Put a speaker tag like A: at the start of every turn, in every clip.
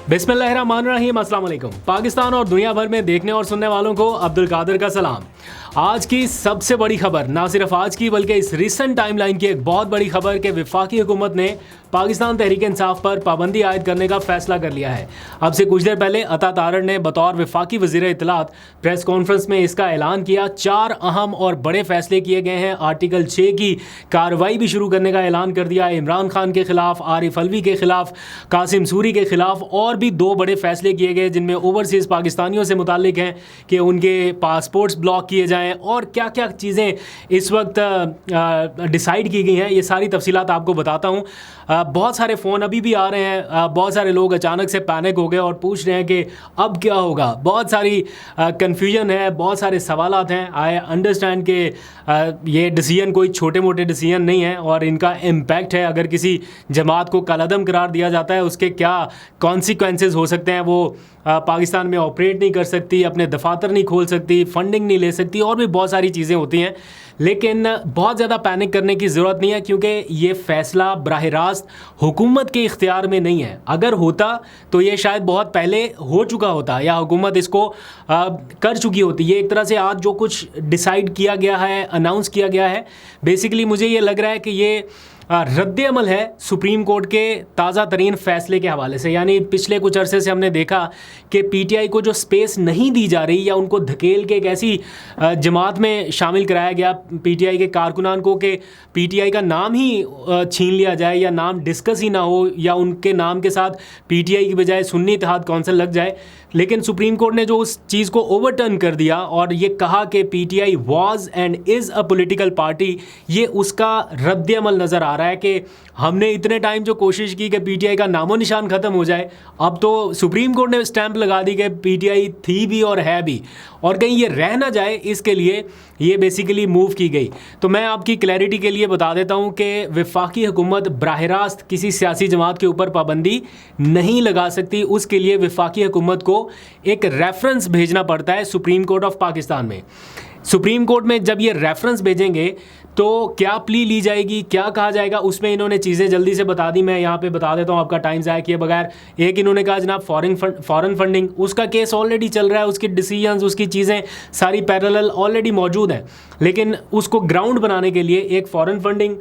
A: बिस्मिल्लाहिर्रहमानिर्रहीम, अस्सलाम वालेकुम। पाकिस्तान और दुनिया भर में देखने और सुनने वालों को अब्दुल कादिर का सलाम। आज की सबसे बड़ी खबर, ना सिर्फ आज की बल्कि इस रिसेंट टाइमलाइन की एक बहुत बड़ी खबर कि वफाकी हुकूमत ने पाकिस्तान तहरीक इंसाफ पर पाबंदी आयद करने का फैसला कर लिया है। अब से कुछ देर पहले अता तारड़ ने बतौर वफाकी वज़ीर इत्तलात प्रेस कॉन्फ्रेंस में इसका ऐलान किया। 4 अहम और बड़े फैसले किए गए हैं। आर्टिकल 6 की कार्रवाई भी शुरू करने का ऐलान कर दिया। इमरान खान के खिलाफ, आरिफ अलवी के खिलाफ, कासिम सूरी के खिलाफ और भी 2 बड़े फैसले किए गए जिनमें ओवरसीज़ पाकिस्तानियों से मुताल्लिक हैं कि उनके पासपोर्ट्स ब्लॉक किए जाएँ और क्या क्या चीज़ें इस वक्त डिसाइड की गई हैं। ये सारी तफसीलात आपको बताता हूँ। बहुत सारे फ़ोन अभी भी आ रहे हैं। बहुत सारे लोग अचानक से पैनिक हो गए और पूछ रहे हैं कि अब क्या होगा। बहुत सारी कन्फ्यूजन है, बहुत सारे सवालात हैं। आई अंडरस्टैंड कि ये डिसीजन कोई छोटे मोटे डिसीजन नहीं है और इनका इम्पैक्ट है। अगर किसी जमात को कलअदम करार दिया जाता है, उसके क्या कॉन्सिक्वेंसेस हो सकते हैं। वो पाकिस्तान में ऑपरेट नहीं कर सकती, अपने दफातर नहीं खोल सकती, फंडिंग नहीं ले सकती और भी बहुत सारी चीज़ें होती हैं। लेकिन बहुत ज़्यादा पैनिक करने की ज़रूरत नहीं है क्योंकि ये फ़ैसला बराह रास्त हुकूमत के इख्तियार में नहीं है। अगर होता तो ये शायद बहुत पहले हो चुका होता या हुकूमत इसको कर चुकी होती। ये एक तरह से आज जो कुछ डिसाइड किया गया है, अनाउंस किया गया है, बेसिकली मुझे ये लग रहा है कि ये रद्द अमल है सुप्रीम कोर्ट के ताज़ा तरीन फ़ैसले के हवाले से। यानी पिछले कुछ अरसे से हमने देखा कि पीटीआई को जो स्पेस नहीं दी जा रही या उनको धकेल के एक ऐसी जमात में शामिल कराया गया पीटीआई के कारकुनान को कि पीटीआई का नाम ही छीन लिया जाए या नाम डिस्कस ही ना हो या उनके नाम के साथ पीटीआई की बजाय सुन्नी इत्तेहाद कौंसिल लग जाए। लेकिन सुप्रीम कोर्ट ने जो उस चीज़ को ओवरटर्न कर दिया और ये कहा कि PTI was and is a political party, ये उसका रद्द अमल नज़र आ रहा है कि हमने इतने टाइम जो कोशिश की कि पीटीआई का नामो निशान ख़त्म हो जाए, अब तो सुप्रीम कोर्ट ने स्टैंप लगा दी कि पीटीआई थी भी और है भी, और कहीं ये रह ना जाए इसके लिए ये बेसिकली मूव की गई। तो मैं आपकी क्लैरिटी के लिए बता देता हूँ कि वफाकी हुकूमत बराह रास्त किसी सियासी जमात के ऊपर पाबंदी नहीं लगा सकती। उसके लिए वफाकी हुकूमत को एक रेफरेंस भेजना पड़ता है सुप्रीम कोर्ट ऑफ पाकिस्तान में। सुप्रीम कोर्ट में जब ये रेफरेंस भेजेंगे तो क्या प्ली ली जाएगी, क्या कहा जाएगा, उसमें इन्होंने चीज़ें जल्दी से बता दी। मैं यहाँ पे बता देता हूँ आपका टाइम ज़ाया किए बगैर। एक इन्होंने कहा जनाब फॉरेन फंडिंग, उसका केस ऑलरेडी चल रहा है, उसकी डिसीजंस, उसकी चीज़ें सारी पैरेलल ऑलरेडी मौजूद हैं। लेकिन उसको ग्राउंड बनाने के लिए एक फॉरेन फंडिंग,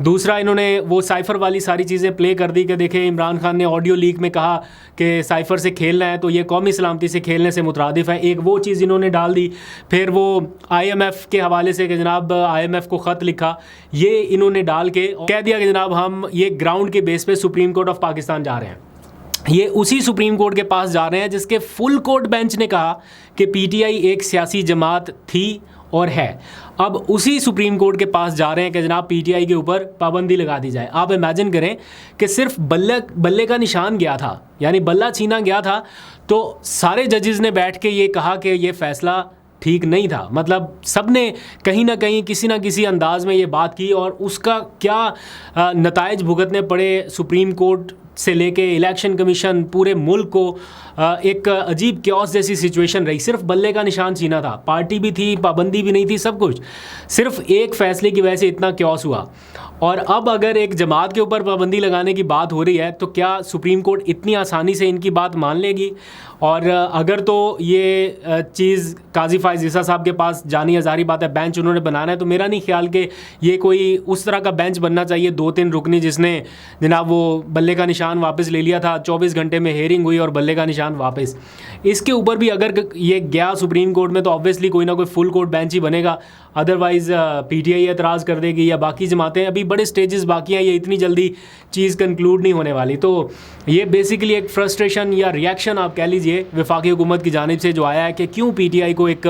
A: दूसरा इन्होंने वो साइफ़र वाली सारी चीज़ें प्ले कर दी कि देखें इमरान खान ने ऑडियो लीक में कहा कि साइफ़र से खेलना है तो ये कौमी सलामती से खेलने से मुतरादिफ है। एक वो चीज़ इन्होंने डाल दी। फिर वो आईएमएफ के हवाले से कि जनाब आईएमएफ को ख़त लिखा, ये इन्होंने डाल के कह दिया कि जनाब हम ये ग्राउंड के बेस पे सुप्रीम कोर्ट ऑफ पाकिस्तान जा रहे हैं। ये उसी सुप्रीम कोर्ट के पास जा रहे हैं जिसके फुल कोर्ट बेंच ने कहा कि पीटीआई एक सियासी जमात थी और है। अब उसी सुप्रीम कोर्ट के पास जा रहे हैं कि जनाब पीटीआई के ऊपर पाबंदी लगा दी जाए। आप इमेजिन करें कि सिर्फ बल्ले का निशान गया था, यानी बल्ला छीना गया था, तो सारे जजेस ने बैठ के ये कहा कि ये फ़ैसला ठीक नहीं था। मतलब सब ने कहीं ना कहीं किसी ना किसी अंदाज में ये बात की और उसका क्या नताइज भुगतने पड़े सुप्रीम कोर्ट से लेके इलेक्शन कमीशन, पूरे मुल्क को एक अजीब क्योस जैसी सिचुएशन रही। सिर्फ बल्ले का निशान छीना था, पार्टी भी थी, पाबंदी भी नहीं थी, सब कुछ सिर्फ एक फ़ैसले की वजह से इतना क्योस हुआ। और अब अगर एक जमात के ऊपर पाबंदी लगाने की बात हो रही है तो क्या सुप्रीम कोर्ट इतनी आसानी से इनकी बात मान लेगी? और अगर तो ये चीज़ काजी फायज़ ईसा साहब के पास जानी है, ज़ाहिर बात है बेंच उन्होंने बनाना है, तो मेरा नहीं ख्याल कि ये कोई उस तरह का बेंच बनना चाहिए 2-3 रुकनी जिसने जनाब वो बल्ले का निशान वापस ले लिया था। 24 घंटे में हेयरिंग हुई और बल्ले का निशान वापस। इसके ऊपर भी अगर ये गया सुप्रीम कोर्ट में तो ऑब्वियसली कोई ना कोई फुल कोर्ट बेंच ही बनेगा, अदरवाइज़ पीटीआई एतराज़ कर देगी या बाकी जमातें। अभी बड़े स्टेजेस बाकी हैं, ये इतनी जल्दी चीज़ कंक्लूड नहीं होने वाली। तो ये बेसिकली एक फ्रस्ट्रेशन या रिएक्शन आप कह लीजिए वफाकी हुकूमत की जानिब से जो आया है कि क्यों पीटीआई को एक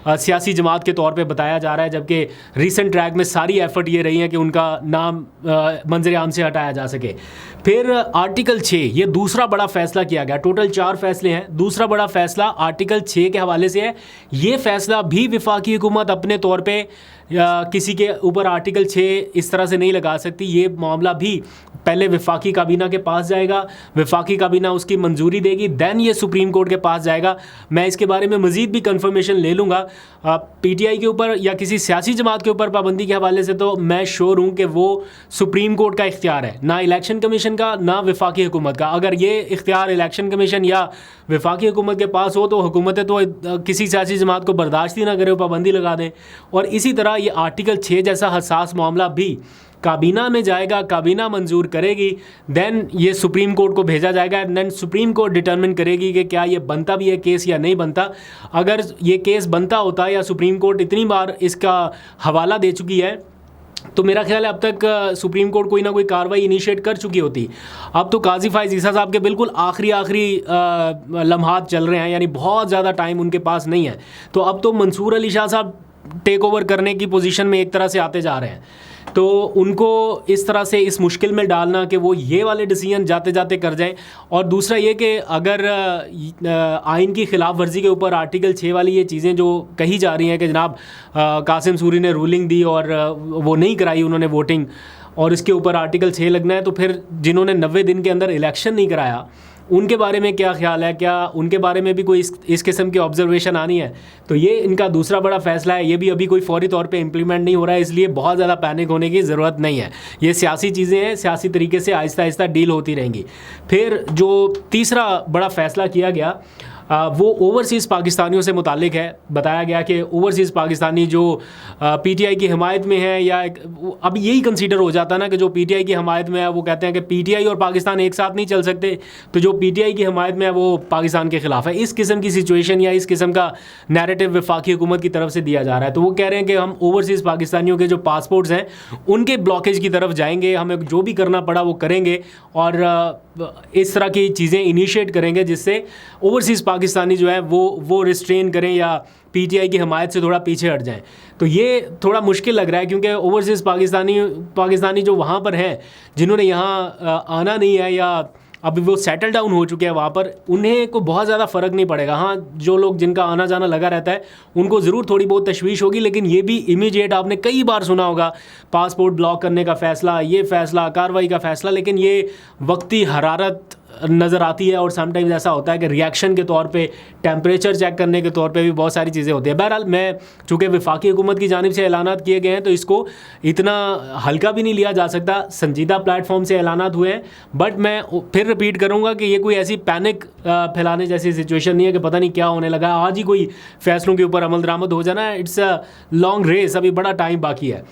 A: सियासी जमात के तौर पे बताया जा रहा है, जबकि रीसेंट ट्रैक में सारी एफर्ट ये रही है कि उनका नाम मंजर आम से हटाया जा सके। फिर आर्टिकल 6, ये दूसरा बड़ा फ़ैसला किया गया। टोटल 4 फैसले हैं, दूसरा बड़ा फ़ैसला आर्टिकल 6 के हवाले से है। ये फ़ैसला भी वफाकी हुकूमत अपने तौर पे किसी के ऊपर आर्टिकल 6 इस तरह से नहीं लगा सकती। ये मामला भी पहले वफाकी काबीना के पास जाएगा, वफाकी काबीना उसकी मंजूरी देगी, दैन ये सुप्रीम कोर्ट के पास जाएगा। मैं इसके बारे में मज़ीद भी कंफर्मेशन ले लूँगा पीटीआई के ऊपर या किसी सियासी जमात के ऊपर पाबंदी के हवाले से तो मैं श्योर हूँ कि वो सुप्रीम कोर्ट का इख्तियार है, ना इलेक्शन कमीशन का, ना वफाकी हुकूमत का। अगर ये इख्तियार इलेक्शन कमीशन या वफाकी हुकूमत के पास हो तो हुकूमतें तो किसी सियासी जमात को बर्दाश्त ही ना करे, पाबंदी लगा दें। और इसी तरह ये आर्टिकल 6 जैसा हसास मामला भी काबीना में जाएगा, काबीना मंजूर करेगी, देन ये सुप्रीम कोर्ट को भेजा जाएगा, देन सुप्रीम कोर्ट डिटरमिन करेगी कि क्या ये बनता भी है केस या नहीं बनता। अगर ये केस बनता होता या सुप्रीम कोर्ट इतनी बार इसका हवाला दे चुकी है तो मेरा ख्याल है अब तक सुप्रीम कोर्ट कोई ना कोई कार्रवाई इनिशिएट कर चुकी होती। अब तो काजी फायज ईसा साहब के बिल्कुल आखिरी लम्हात चल रहे हैं, यानी बहुत ज़्यादा टाइम उनके पास नहीं है। तो अब तो मंसूर अली शाह साहब टेक ओवर करने की पोजीशन में एक तरह से आते जा रहे हैं, तो उनको इस तरह से इस मुश्किल में डालना कि वो ये वाले डिसीजन जाते जाते कर जाएं। और दूसरा ये कि अगर आइन की खिलाफ वर्जी के ऊपर आर्टिकल 6 वाली ये चीज़ें जो कही जा रही हैं कि जनाब कासिम सूरी ने रूलिंग दी और वो नहीं कराई उन्होंने वोटिंग, और इसके ऊपर आर्टिकल 6 लगना है, तो फिर जिन्होंने 90 दिन के अंदर इलेक्शन नहीं कराया उनके बारे में क्या ख्याल है, क्या उनके बारे में भी कोई इस किस्म की ऑब्जर्वेशन आनी है। तो ये इनका दूसरा बड़ा फैसला है, ये भी अभी कोई फौरी तौर पे इम्प्लीमेंट नहीं हो रहा है, इसलिए बहुत ज़्यादा पैनिक होने की ज़रूरत नहीं है। ये सियासी चीज़ें हैं, सियासी तरीके से आहिस्ता आहिस्ता डील होती रहेंगी। फिर जो तीसरा बड़ा फैसला किया गया वो ओवरसीज़ पाकिस्तानियों से मुतालिक है। बताया गया कि ओवरसीज़ पाकिस्तानी जो पीटीआई की हिमायत में है, या अब यही कंसीडर हो जाता ना कि जो पीटीआई की हिमायत में है वो कहते हैं कि पीटीआई और पाकिस्तान एक साथ नहीं चल सकते, तो जो पीटीआई की हिमायत में है वो पाकिस्तान के ख़िलाफ़ है। इस किस्म की सिचुएशन या इस किस्म का नैरेटिव वफाकी हुकूमत की तरफ से दिया जा रहा है। तो वो कह रहे हैं कि हम ओवरसीज़ पाकिस्तानियों के जो पासपोर्ट्स हैं उनके ब्लॉकेज की तरफ जाएंगे, हमें जो भी करना पड़ा वो करेंगे और इस तरह की चीज़ें इनिशिएट करेंगे जिससे ओवरसीज़ पाकिस्तानी जो है वो रिस्ट्रेन करें या पीटीआई की हमायत से थोड़ा पीछे हट जाएं। तो ये थोड़ा मुश्किल लग रहा है क्योंकि ओवरसीज़ पाकिस्तानी जो वहाँ पर हैं, जिन्होंने यहाँ आना नहीं है या अभी वो सेटल डाउन हो चुके हैं वहाँ पर, उन्हें को बहुत ज़्यादा फ़र्क नहीं पड़ेगा। हाँ, जो लोग जिनका आना जाना लगा रहता है उनको ज़रूर थोड़ी बहुत तशवीश होगी, लेकिन ये भी इमीडिएट, आपने कई बार सुना होगा पासपोर्ट ब्लॉक करने का फ़ैसला, ये फ़ैसला, कार्रवाई का फ़ैसला, लेकिन ये वक्ती हरारत नज़र आती है और समटाइम्स ऐसा होता है कि रिएक्शन के तौर पे, टेम्परेचर चेक करने के तौर पे भी बहुत सारी चीज़ें होती है। बहरहाल, मैं चूँकि वफाकी हुकूमत की जानिब से ऐलानात किए गए हैं तो इसको इतना हल्का भी नहीं लिया जा सकता, संजीदा प्लेटफॉर्म से ऐलानात हुए हैं। बट मैं फिर रिपीट करूँगा कि ये कोई ऐसी पैनिक फैलाने जैसी सिचुएशन नहीं है कि पता नहीं क्या होने लगा, आज ही कोई फ़ैसलों के ऊपर अमल दरामद हो जाना है। इट्स अ लॉन्ग रेस, अभी बड़ा टाइम बाकी है।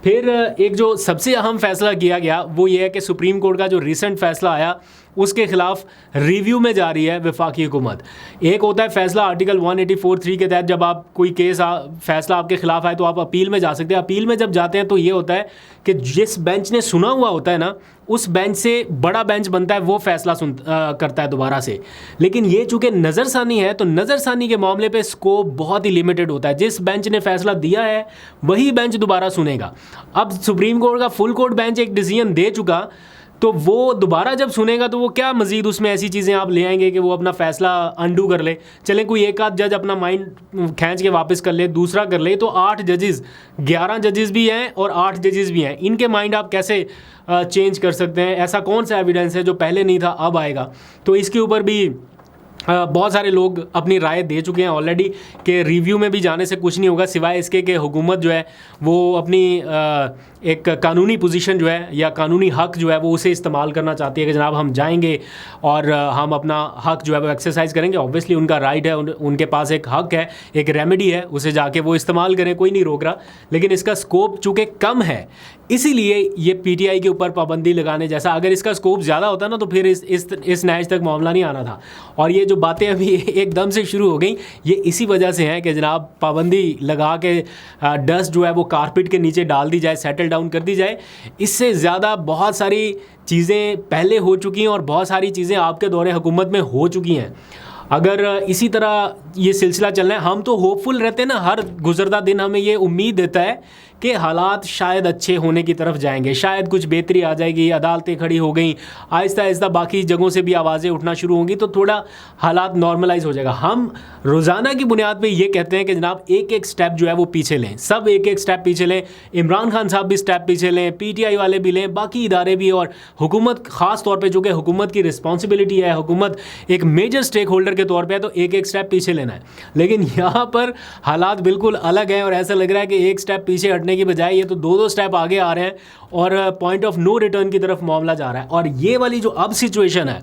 A: फिर एक जो सबसे अहम फ़ैसला किया गया वो ये है कि सुप्रीम कोर्ट का जो रिसेंट फ़ैसला आया उसके ख़िलाफ़ रिव्यू में जा रही है वफाकी हुकूमत। एक होता है फ़ैसला आर्टिकल 184(3) के तहत, जब आप कोई केस फ़ैसला आपके ख़िलाफ़ आए तो आप अपील में जा सकते हैं। अपील में जब जाते हैं तो ये होता है कि जिस बेंच ने सुना हुआ होता है ना, उस बेंच से बड़ा बेंच बनता है, वो फ़ैसला करता है दोबारा से। लेकिन ये चूँकि नज़रसानी है तो नज़रसानी के मामले पे स्कोप बहुत ही लिमिटेड होता है। जिस बेंच ने फ़ैसला दिया है वही बेंच दोबारा सुनेगा। अब सुप्रीम कोर्ट का फुल कोर्ट बेंच एक डिसीजन दे चुका, तो वो दोबारा जब सुनेगा तो वो क्या मज़ीद उसमें ऐसी चीज़ें आप ले आएंगे कि वो अपना फ़ैसला अंडू कर ले। चलें, कोई एक आध जज अपना माइंड खींच के वापस कर ले, दूसरा कर ले, तो 8 जजेस, 11 जजेस भी हैं और 8 जजेस भी हैं, इनके माइंड आप कैसे चेंज कर सकते हैं? ऐसा कौन सा एविडेंस है जो पहले नहीं था अब आएगा? तो इसके ऊपर भी बहुत सारे लोग अपनी राय दे चुके हैं ऑलरेडी कि रिव्यू में भी जाने से कुछ नहीं होगा, सिवाय इसके कि हुकूमत जो है वो अपनी एक कानूनी पोजीशन जो है या कानूनी हक जो है वो उसे इस्तेमाल करना चाहती है कि जनाब हम जाएंगे और हम अपना हक जो है वो एक्सरसाइज करेंगे। ऑब्वियसली उनका राइट है, उनके पास एक हक है, एक रेमेडी है, उसे जाके वो इस्तेमाल करें, कोई नहीं रोक रहा। लेकिन इसका स्कोप चूँकि कम है, इसीलिए ये पीटीआई के ऊपर पाबंदी लगाने जैसा, अगर इसका स्कोप ज़्यादा होता ना तो फिर इस नैच तक मामला नहीं आना था। और ये जो बातें अभी एकदम से शुरू हो गई, ये इसी वजह से हैं कि जनाब पाबंदी लगा के डस्ट जो है वो कारपेट के नीचे डाल दी जाए, सेटल डाउन कर दी जाए। इससे ज़्यादा बहुत सारी चीज़ें पहले हो चुकी हैं और बहुत सारी चीज़ें आपके दौरे हुकूमत में हो चुकी हैं। अगर इसी तरह ये सिलसिला चलना है, हम तो होपफुल रहते हैं ना, हर गुजरता दिन हमें ये उम्मीद देता है कि हालात शायद अच्छे होने की तरफ जाएंगे, शायद कुछ बेहतरी आ जाएगी, अदालतें खड़ी हो गई, आहिस्ता आहिस्ता बाकी जगहों से भी आवाज़ें उठना शुरू होंगी तो थोड़ा हालात नॉर्मलाइज हो जाएगा। हम रोज़ाना की बुनियाद पे ये कहते हैं कि जनाब एक एक स्टेप जो है वो पीछे लें, सब एक एक स्टेप पीछे लें, इमरान खान साहब भी स्टेप पीछे लें, पीटीआई वाले भी लें, बाकी इदारे भी, और हुकूमत ख़ास तौर पर, जो कि हुकूमत की रिस्पॉन्सिबिलिटी है, हुकूमत एक मेजर स्टेक होल्डर के तौर पर है, तो एक एक स्टेप पीछे लें। लेना है। लेकिन यहाँ पर हालात बिल्कुल अलग हैं और ऐसा लग रहा है कि एक स्टेप पीछे हटने की बजाय ये तो दो स्टेप आगे आ रहे हैं और पॉइंट ऑफ नो रिटर्न की तरफ मामला जा रहा है। और ये वाली जो अब सिचुएशन है,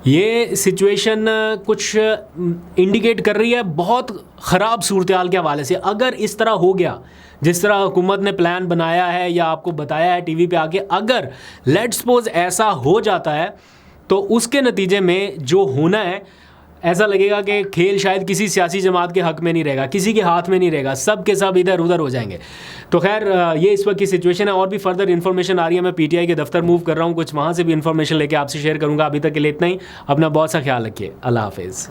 A: ये सिचुएशन कुछ इंडिकेट कर रही है बहुत ख़राब सूरत-ए-हाल के हवाले से। अगर इस तरह हो गया जिस तरह हुकूमत ने प्लान बनाया है या आपको बताया है टीवी पे आके, अगर लेट्स सपोज ऐसा हो जाता है तो उसके नतीजे में जो होना है, ऐसा लगेगा कि खेल शायद किसी सियासी जमात के हक़ में नहीं रहेगा, किसी के हाथ में नहीं रहेगा, सब के सब इधर उधर हो जाएंगे। तो खैर ये इस वक्त की सिचुएशन है। और भी फर्दर इन्फॉर्मेशन आ रही है, मैं पीटीआई के दफ्तर मूव कर रहा हूँ, कुछ वहाँ से भी इन्फॉर्मेशन लेके आपसे शेयर करूँगा। अभी तक के लिए इतना ही। अपना बहुत सा ख्याल रखिए। अल्लाह हाफिज़।